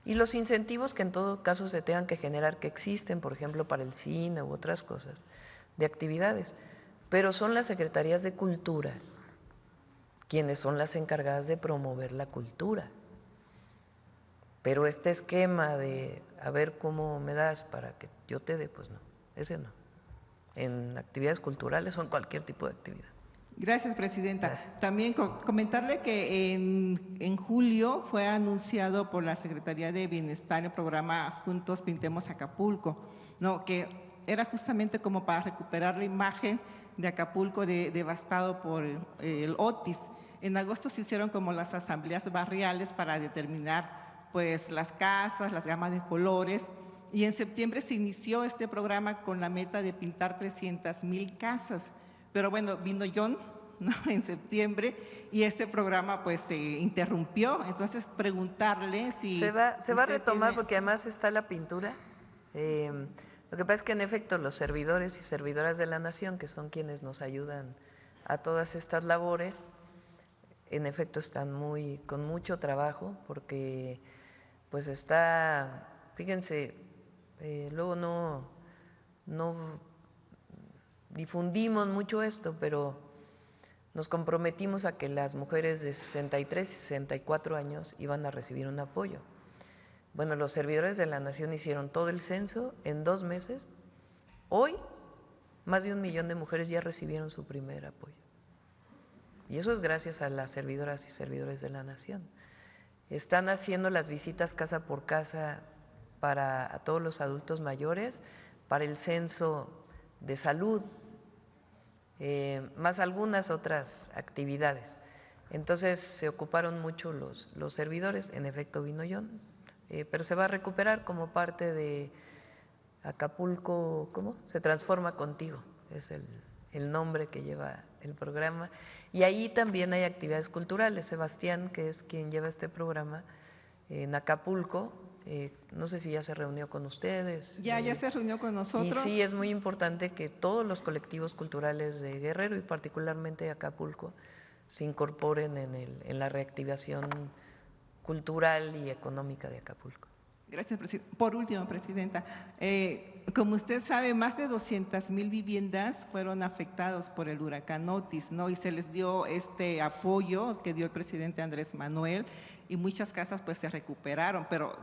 Y los incentivos que en todo caso se tengan que generar, que existen, por ejemplo, para el cine u otras cosas, de actividades. Pero son las secretarías de Cultura quienes son las encargadas de promover la cultura. Pero este esquema de a ver cómo me das para que yo te dé, pues no, ese no. En actividades culturales o en cualquier tipo de actividad. Gracias, presidenta. Gracias. También comentarle que en julio fue anunciado por la Secretaría de Bienestar el programa Juntos Pintemos Acapulco, ¿no?, que era justamente como para recuperar la imagen de Acapulco devastado por el Otis. En agosto se hicieron como las asambleas barriales para determinar pues las casas, las gamas de colores, y en septiembre se inició este programa con la meta de pintar 300,000 casas. Pero bueno, vino John, ¿no?, en septiembre y este programa pues se interrumpió. Entonces preguntarle si… Se va a retomar porque además está la pintura. Lo que pasa es que en efecto los servidores y servidoras de la nación, que son quienes nos ayudan a todas estas labores, en efecto están con mucho trabajo porque pues está, fíjense, luego no difundimos mucho esto, pero nos comprometimos a que las mujeres de 63 y 64 años iban a recibir un apoyo. Bueno, los servidores de la Nación hicieron todo el censo en 2 meses. Hoy, más de 1 millón de mujeres ya recibieron su primer apoyo. Y eso es gracias a las servidoras y servidores de la Nación. Están haciendo las visitas casa por casa para todos los adultos mayores, para el censo de salud, más algunas otras actividades. Entonces se ocuparon mucho los servidores, en efecto vino John, pero se va a recuperar como parte de Acapulco, ¿cómo? Se transforma contigo, es el nombre que lleva el programa. Y ahí también hay actividades culturales. Sebastián, que es quien lleva este programa en Acapulco, no sé si ya se reunió con ustedes. Ya se reunió con nosotros. Y sí, es muy importante que todos los colectivos culturales de Guerrero y particularmente de Acapulco se incorporen en la reactivación cultural y económica de Acapulco. Gracias, presidenta. Por último, presidenta, como usted sabe, más de 200,000 viviendas fueron afectadas por el huracán Otis, ¿no? Y se les dio este apoyo que dio el presidente Andrés Manuel y muchas casas pues se recuperaron, pero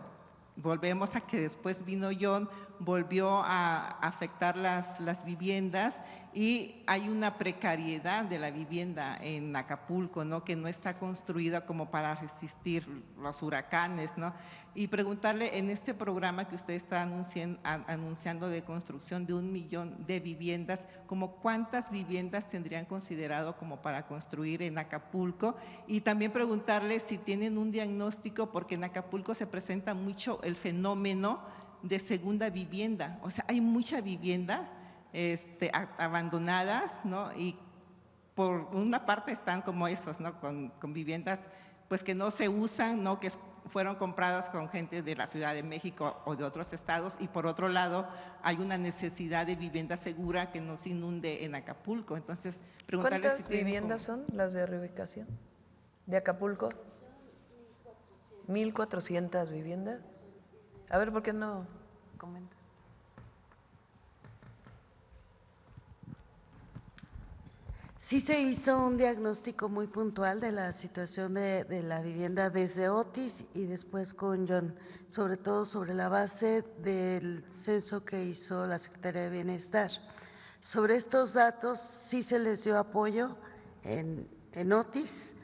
volvemos a que después vino John, volvió a afectar las viviendas y hay una precariedad de la vivienda en Acapulco, ¿no? Que no está construida como para resistir los huracanes, ¿no? Y preguntarle en este programa que usted está anunciando de construcción de 1 millón de viviendas, ¿como cuántas viviendas tendrían considerado como para construir en Acapulco? Y también preguntarle si tienen un diagnóstico, porque en Acapulco se presenta mucho el fenómeno de segunda vivienda, o sea, hay mucha vivienda abandonadas, ¿no? Y por una parte están como esos, ¿no? Con viviendas pues que no se usan, ¿no? Que fueron compradas con gente de la Ciudad de México o de otros estados, y por otro lado hay una necesidad de vivienda segura que no se inunde en Acapulco. Entonces, preguntarle ¿cuántas viviendas son las de reubicación de Acapulco? 1,400 viviendas. A ver, ¿por qué no comentas? Sí se hizo un diagnóstico muy puntual de la situación de la vivienda desde Otis y después con John, sobre todo sobre la base del censo que hizo la Secretaría de Bienestar. Sobre estos datos sí se les dio apoyo en Otis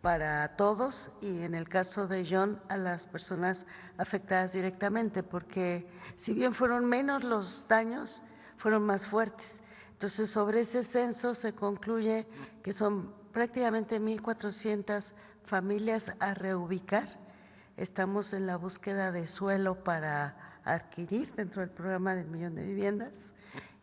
para todos y en el caso de John a las personas afectadas directamente, porque si bien fueron menos los daños, fueron más fuertes. Entonces, sobre ese censo se concluye que son prácticamente 1,400 familias a reubicar. Estamos en la búsqueda de suelo para adquirir dentro del programa del 1 millón de viviendas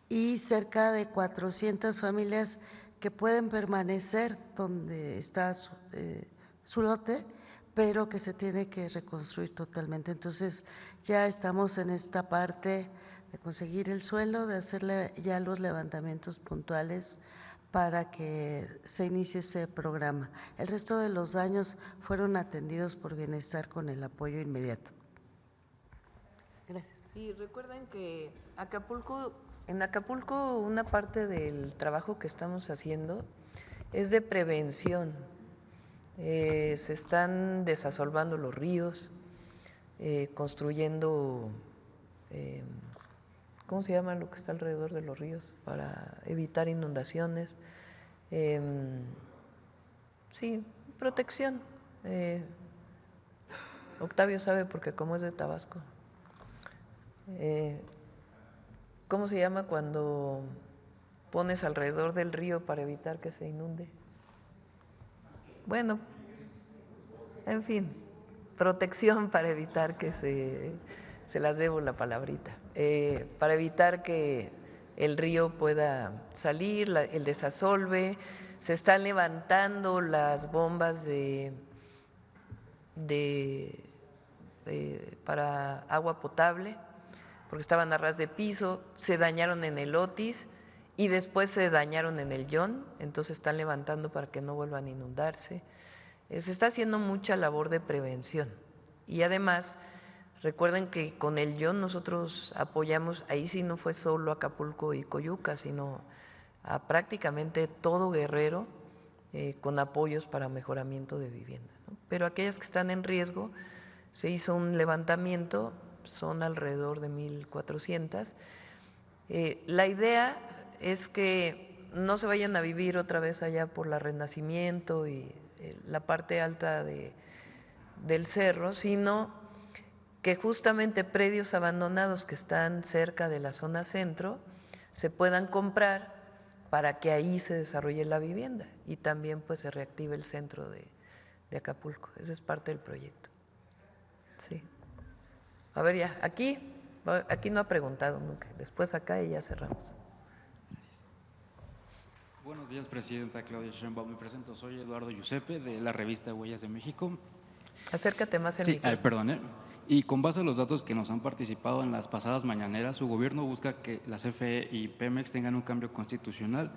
y cerca de 400 familias que pueden permanecer donde está su lote, pero que se tiene que reconstruir totalmente. Entonces, ya estamos en esta parte de conseguir el suelo, de hacerle ya los levantamientos puntuales para que se inicie ese programa. El resto de los daños fueron atendidos por Bienestar con el apoyo inmediato. Gracias. Sí, recuerden que en Acapulco una parte del trabajo que estamos haciendo es de prevención. Se están desasolvando los ríos, construyendo… ¿cómo se llama lo que está alrededor de los ríos? Para evitar inundaciones. Sí, protección. Octavio sabe porque como es de Tabasco. ¿Cómo se llama cuando pones alrededor del río para evitar que se inunde? Bueno, en fin, protección para evitar que se las debo la palabrita, para evitar que el río pueda salir, el desasolve. Se están levantando las bombas para agua potable, porque estaban a ras de piso, se dañaron en el Otis y después se dañaron en el John, entonces están levantando para que no vuelvan a inundarse. Se está haciendo mucha labor de prevención y además recuerden que con el YON nosotros apoyamos, ahí sí no fue solo Acapulco y Coyuca, sino a prácticamente todo Guerrero con apoyos para mejoramiento de vivienda, ¿no? Pero aquellas que están en riesgo, se hizo un levantamiento, son alrededor de 1,400. La idea es que no se vayan a vivir otra vez allá por la Renacimiento y la parte alta del cerro, sino que justamente predios abandonados que están cerca de la zona centro se puedan comprar para que ahí se desarrolle la vivienda y también pues se reactive el centro de Acapulco. Esa es parte del proyecto. Sí. A ver, ya, aquí no ha preguntado nunca, después acá y ya cerramos. Buenos días, Presidenta Claudia Sheinbaum. Me presento, soy Eduardo Giuseppe de la revista Huellas de México. Acércate más el Sí, micrófono. perdón. Y con base a los datos que nos han participado en las pasadas mañaneras, su gobierno busca que la CFE y Pemex tengan un cambio constitucional,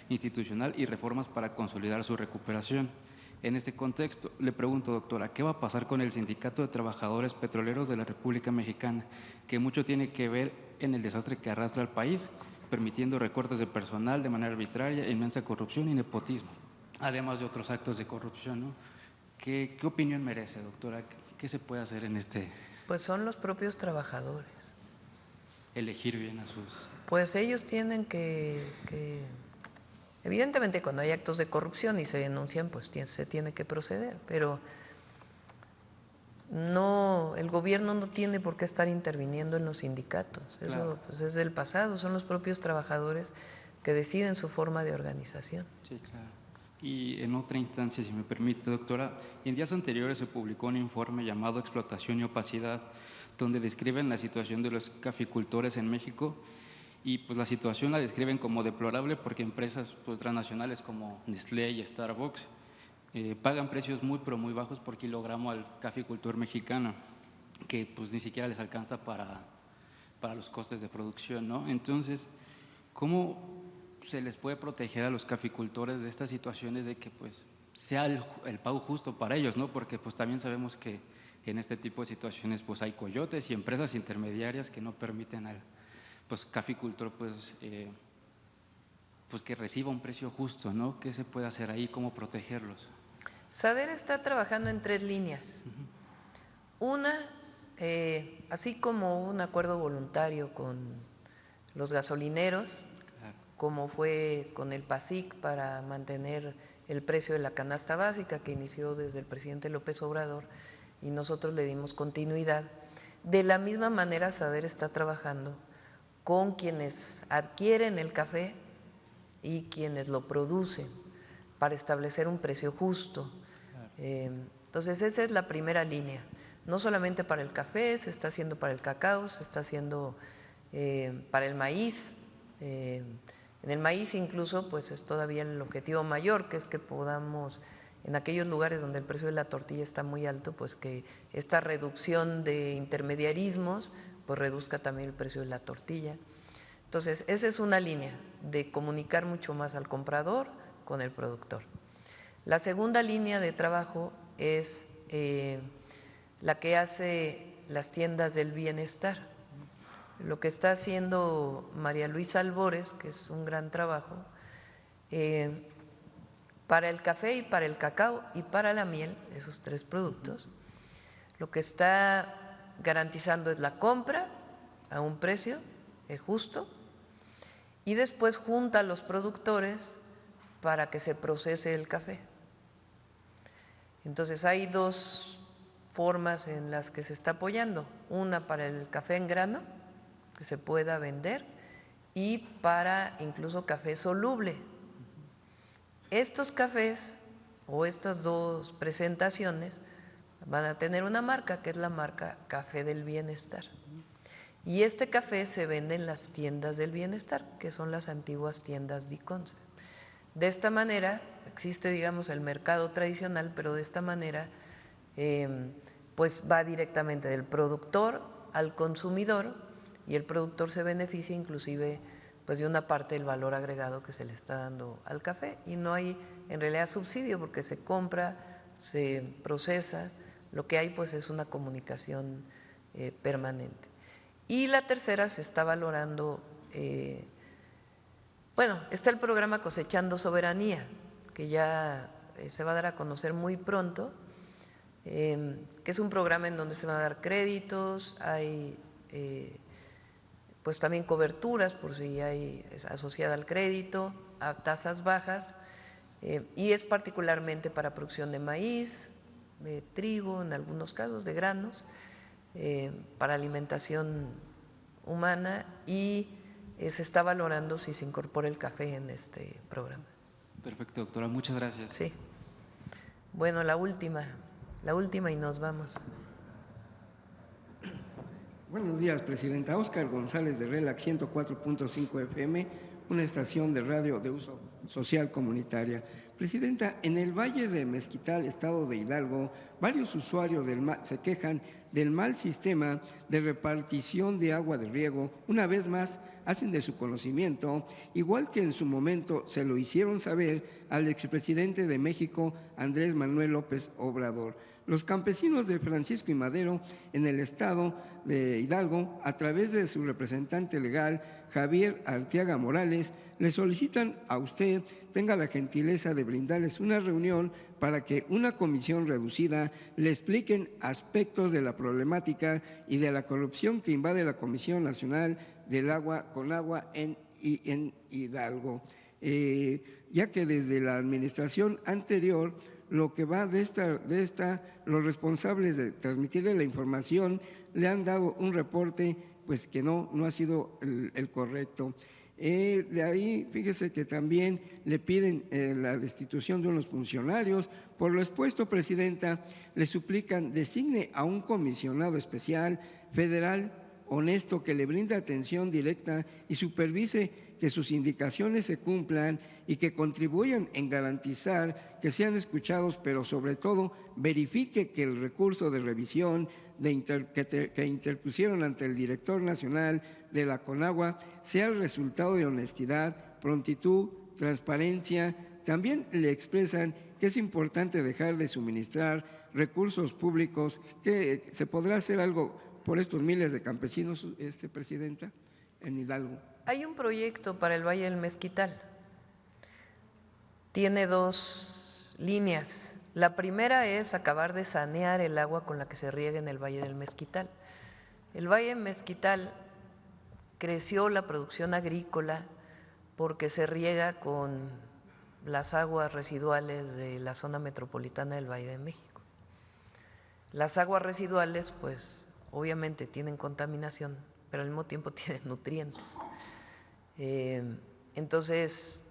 institucional y reformas para consolidar su recuperación. En este contexto, le pregunto, doctora, ¿qué va a pasar con el Sindicato de Trabajadores Petroleros de la República Mexicana, que mucho tiene que ver en el desastre que arrastra al país, permitiendo recortes de personal de manera arbitraria, inmensa corrupción y nepotismo, además de otros actos de corrupción, ¿no? ¿Qué opinión merece, doctora? ¿Qué se puede hacer en este? Pues son los propios trabajadores. Elegir bien a sus… Pues ellos tienen que evidentemente cuando hay actos de corrupción y se denuncian, pues se tiene que proceder, pero no, el gobierno no tiene por qué estar interviniendo en los sindicatos. Eso Claro. pues es del pasado, son los propios trabajadores que deciden su forma de organización. Sí, claro. Y en otra instancia, si me permite, doctora, en días anteriores se publicó un informe llamado Explotación y Opacidad, donde describen la situación de los caficultores en México y pues la situación la describen como deplorable porque empresas pues, transnacionales como Nestlé y Starbucks pagan precios muy pero muy bajos por kilogramo al caficultor mexicano, que pues ni siquiera les alcanza para los costes de producción, ¿no? Entonces, ¿cómo se les puede proteger a los caficultores de estas situaciones de que pues sea el pago justo para ellos, ¿no? Porque pues también sabemos que en este tipo de situaciones pues hay coyotes y empresas intermediarias que no permiten al pues caficultor pues que reciba un precio justo, ¿no? ¿Qué se puede hacer ahí? ¿Cómo protegerlos? SADER está trabajando en 3 líneas. Una, así como un acuerdo voluntario con los gasolineros, como fue con el PASIC para mantener el precio de la canasta básica que inició desde el presidente López Obrador y nosotros le dimos continuidad. De la misma manera, SADER está trabajando con quienes adquieren el café y quienes lo producen para establecer un precio justo. Entonces, esa es la primera línea. No solamente para el café, se está haciendo para el cacao, se está haciendo para el maíz. En el maíz incluso pues es todavía el objetivo mayor, que es que podamos, en aquellos lugares donde el precio de la tortilla está muy alto, pues que esta reducción de intermediarismos pues reduzca también el precio de la tortilla. Entonces, esa es una línea de comunicar mucho más al comprador con el productor. La segunda línea de trabajo es la que hace las tiendas del bienestar. Lo que está haciendo María Luisa Albores, que es un gran trabajo, para el café y para el cacao y para la miel, esos 3 productos, lo que está garantizando es la compra a un precio justo y después junta a los productores para que se procese el café. Entonces hay 2 formas en las que se está apoyando, una para el café en grano, que se pueda vender, y para incluso café soluble. Estos cafés o estas 2 presentaciones van a tener una marca, que es la marca Café del Bienestar. Y este café se vende en las tiendas del bienestar, que son las antiguas tiendas Diconsa. De esta manera, existe, digamos, el mercado tradicional, pero de esta manera, pues va directamente del productor al consumidor y el productor se beneficia inclusive pues de una parte del valor agregado que se le está dando al café y no hay en realidad subsidio porque se compra, se procesa, lo que hay pues es una comunicación permanente. Y la tercera se está valorando, bueno, está el programa Cosechando Soberanía, que ya se va a dar a conocer muy pronto, que es un programa en donde se van a dar créditos, hay pues también coberturas por si hay asociada al crédito, a tasas bajas, y es particularmente para producción de maíz, de trigo, en algunos casos, de granos, para alimentación humana, y se está valorando si se incorpora el café en este programa. Perfecto, doctora, muchas gracias. Sí. Bueno, la última y nos vamos. Buenos días, presidenta. Óscar González de RELAC 104.5 FM, una estación de radio de uso social comunitaria. Presidenta, en el Valle de Mezquital, estado de Hidalgo, varios usuarios se quejan del mal sistema de repartición de agua de riego. Una vez más, hacen de su conocimiento, igual que en su momento se lo hicieron saber al expresidente de México, Andrés Manuel López Obrador. Los campesinos de Francisco y Madero, en el estado de Hidalgo, a través de su representante legal, Javier Arteaga Morales, le solicitan a usted tenga la gentileza de brindarles una reunión para que una comisión reducida le expliquen aspectos de la problemática y de la corrupción que invade la Comisión Nacional del Agua con Agua en Hidalgo, ya que desde la administración anterior lo que va de esta, los responsables de transmitirle la información le han dado un reporte pues que no ha sido el correcto. De ahí, fíjese que también le piden la destitución de unos funcionarios. Por lo expuesto, presidenta, le suplican designe a un comisionado especial federal honesto que le brinde atención directa y supervise que sus indicaciones se cumplan y que contribuyan en garantizar que sean escuchados, pero sobre todo verifique que el recurso de revisión que interpusieron ante el director nacional de la CONAGUA sea el resultado de honestidad, prontitud, transparencia. También le expresan que es importante dejar de suministrar recursos públicos, que se podrá hacer algo por estos miles de campesinos, presidenta, en Hidalgo. Hay un proyecto para el Valle del Mezquital. Tiene dos líneas. La primera es acabar de sanear el agua con la que se riega en el Valle del Mezquital. El Valle del Mezquital creció la producción agrícola porque se riega con las aguas residuales de la zona metropolitana del Valle de México. Las aguas residuales, pues, obviamente tienen contaminación, pero al mismo tiempo tienen nutrientes. Entonces,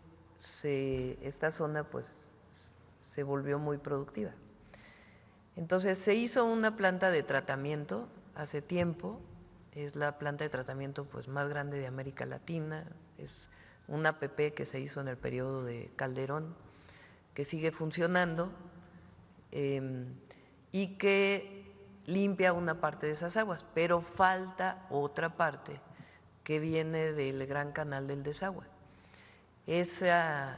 esta zona, pues, se volvió muy productiva. Entonces, se hizo una planta de tratamiento hace tiempo. Es la planta de tratamiento pues más grande de América Latina, es una APP que se hizo en el periodo de Calderón, que sigue funcionando y que limpia una parte de esas aguas, pero falta otra parte que viene del Gran Canal del Desagüe. Esa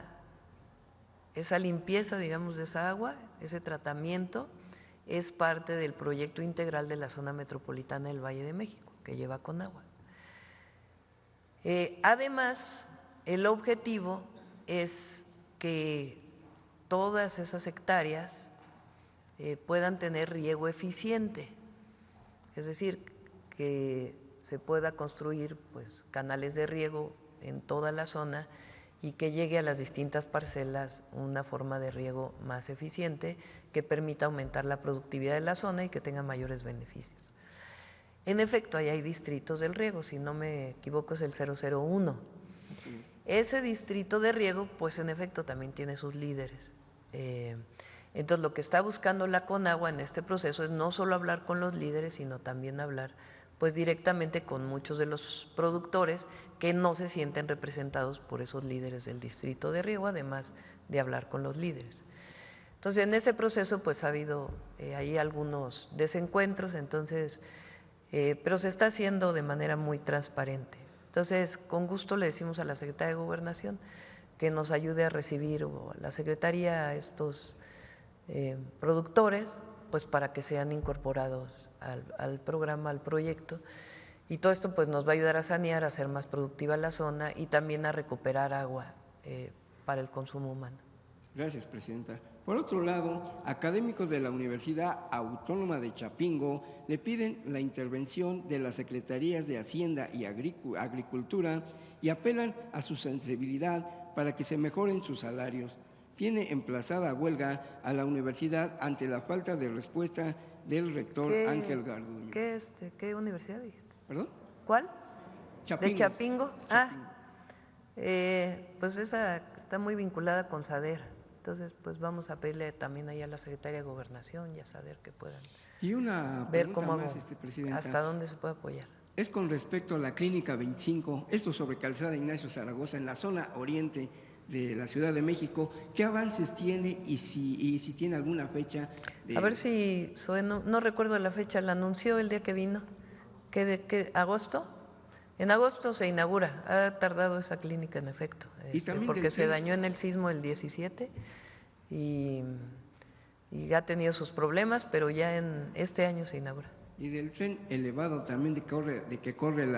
limpieza, digamos, de esa agua, ese tratamiento, es parte del proyecto integral de la zona metropolitana del Valle de México, que lleva CONAGUA. Además, el objetivo es que todas esas hectáreas puedan tener riego eficiente, es decir, que se pueda construir pues, canales de riego en toda la zona y que llegue a las distintas parcelas una forma de riego más eficiente que permita aumentar la productividad de la zona y que tenga mayores beneficios. En efecto, ahí hay distritos del riego, si no me equivoco es el 001. Sí. Ese distrito de riego, pues en efecto también tiene sus líderes. Entonces lo que está buscando la CONAGUA en este proceso es no solo hablar con los líderes, sino también hablar pues directamente con muchos de los productores que no se sienten representados por esos líderes del distrito de riego, además de hablar con los líderes. Entonces en ese proceso pues ha habido ahí algunos desencuentros, entonces, pero se está haciendo de manera muy transparente. Entonces con gusto le decimos a la Secretaría de Gobernación que nos ayude a recibir o a la Secretaría estos productores, pues para que sean incorporados al programa, al proyecto. Y todo esto pues nos va a ayudar a sanear, a hacer más productiva la zona y también a recuperar agua para el consumo humano. Gracias, presidenta. Por otro lado, académicos de la Universidad Autónoma de Chapingo le piden la intervención de las Secretarías de Hacienda y Agricultura y apelan a su sensibilidad para que se mejoren sus salarios. Tiene emplazada huelga a la universidad ante la falta de respuesta del rector Ángel Garduño. ¿Qué universidad dijiste? ¿Perdón? ¿Cuál? Chapingo. ¿De Chapingo? Pues esa está muy vinculada con SADER. Entonces, pues vamos a pedirle también ahí a la Secretaría de Gobernación y a SADER que puedan y una ver cómo más, presidenta, hasta dónde se puede apoyar. Es con respecto a la Clínica 25, esto sobre Calzada Ignacio Zaragoza, en la zona oriente de la Ciudad de México. ¿Qué avances tiene y si tiene alguna fecha? A ver si, no recuerdo la fecha, la anunció el día que vino. ¿Agosto? En agosto se inaugura. Ha tardado esa clínica en efecto, porque se dañó en el sismo el 17 y ha tenido sus problemas, pero ya en este año se inaugura. Y del tren elevado también de que corre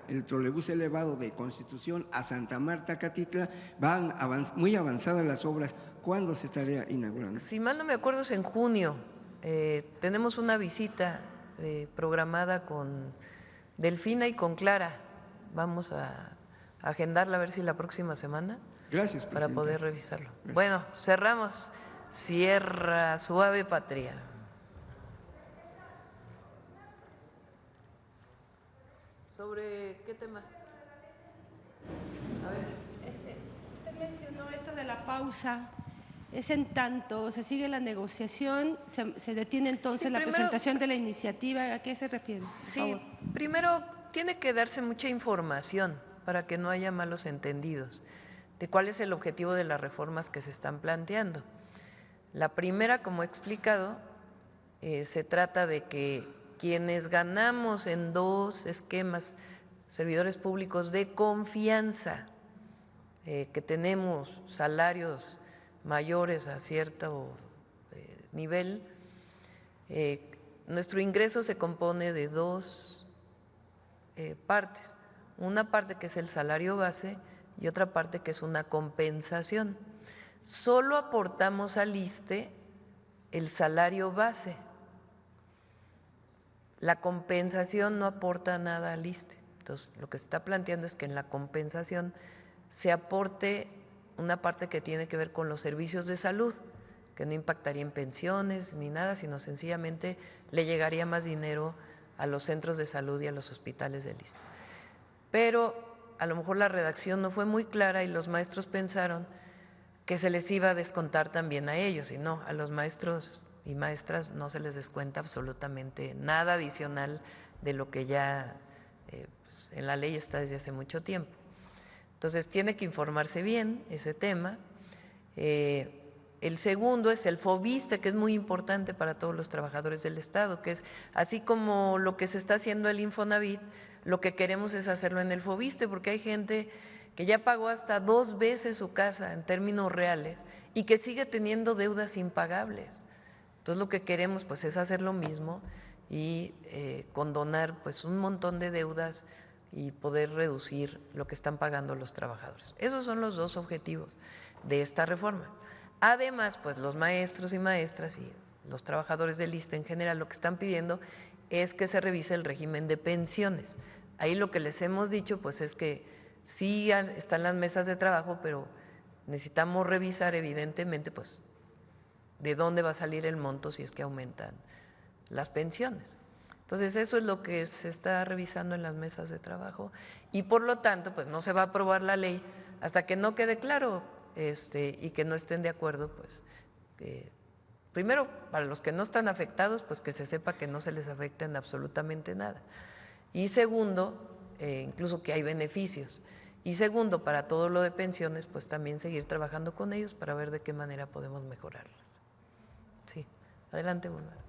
el trolebús elevado de Constitución a Santa Marta, Catitla, van muy avanzadas las obras. ¿Cuándo se estaría inaugurando? Si mal no me acuerdo es en junio. Tenemos una visita programada con Delfina y con Clara. Vamos a agendarla a ver si la próxima semana. Gracias, para presidenta. poder revisarlo. Gracias. Bueno, cerramos. Cierra suave patria. ¿Sobre qué tema? A ver. Usted mencionó esto de la pausa. Es en tanto se sigue la negociación, se detiene entonces la presentación de la iniciativa. ¿A qué se refiere? Sí, primero tiene que darse mucha información para que no haya malos entendidos de cuál es el objetivo de las reformas que se están planteando. La primera, como he explicado, se trata de que quienes ganamos en dos esquemas, servidores públicos de confianza, que tenemos salarios mayores a cierto nivel, nuestro ingreso se compone de dos partes. Una parte que es el salario base y otra parte que es una compensación. Solo aportamos al ISSSTE el salario base. La compensación no aporta nada al ISSSTE. Entonces, lo que se está planteando es que en la compensación se aporte una parte que tiene que ver con los servicios de salud, que no impactaría en pensiones ni nada, sino sencillamente le llegaría más dinero a los centros de salud y a los hospitales del ISSSTE. Pero a lo mejor la redacción no fue muy clara y los maestros pensaron que se les iba a descontar también a ellos, y no, a los maestros y maestras no se les descuenta absolutamente nada adicional de lo que ya pues, en la ley está desde hace mucho tiempo. Entonces tiene que informarse bien ese tema. El segundo es el FOBISSSTE, que es muy importante para todos los trabajadores del Estado, que es así como lo que se está haciendo el Infonavit, lo que queremos es hacerlo en el FOBISSSTE, porque hay gente que ya pagó hasta 2 veces su casa en términos reales y que sigue teniendo deudas impagables. Entonces lo que queremos pues es hacer lo mismo y condonar pues un montón de deudas y poder reducir lo que están pagando los trabajadores. Esos son los dos objetivos de esta reforma. Además, pues los maestros y maestras y los trabajadores del ISSSTE en general lo que están pidiendo es que se revise el régimen de pensiones. Ahí lo que les hemos dicho pues es que sí están las mesas de trabajo, pero necesitamos revisar evidentemente pues de dónde va a salir el monto si es que aumentan las pensiones. Entonces eso es lo que se está revisando en las mesas de trabajo y por lo tanto pues no se va a aprobar la ley hasta que no quede claro y que no estén de acuerdo pues primero para los que no están afectados pues que se sepa que no se les afecta en absolutamente nada y segundo incluso que hay beneficios y segundo para todo lo de pensiones pues también seguir trabajando con ellos para ver de qué manera podemos mejorarlas. Sí, adelante, Bernardo.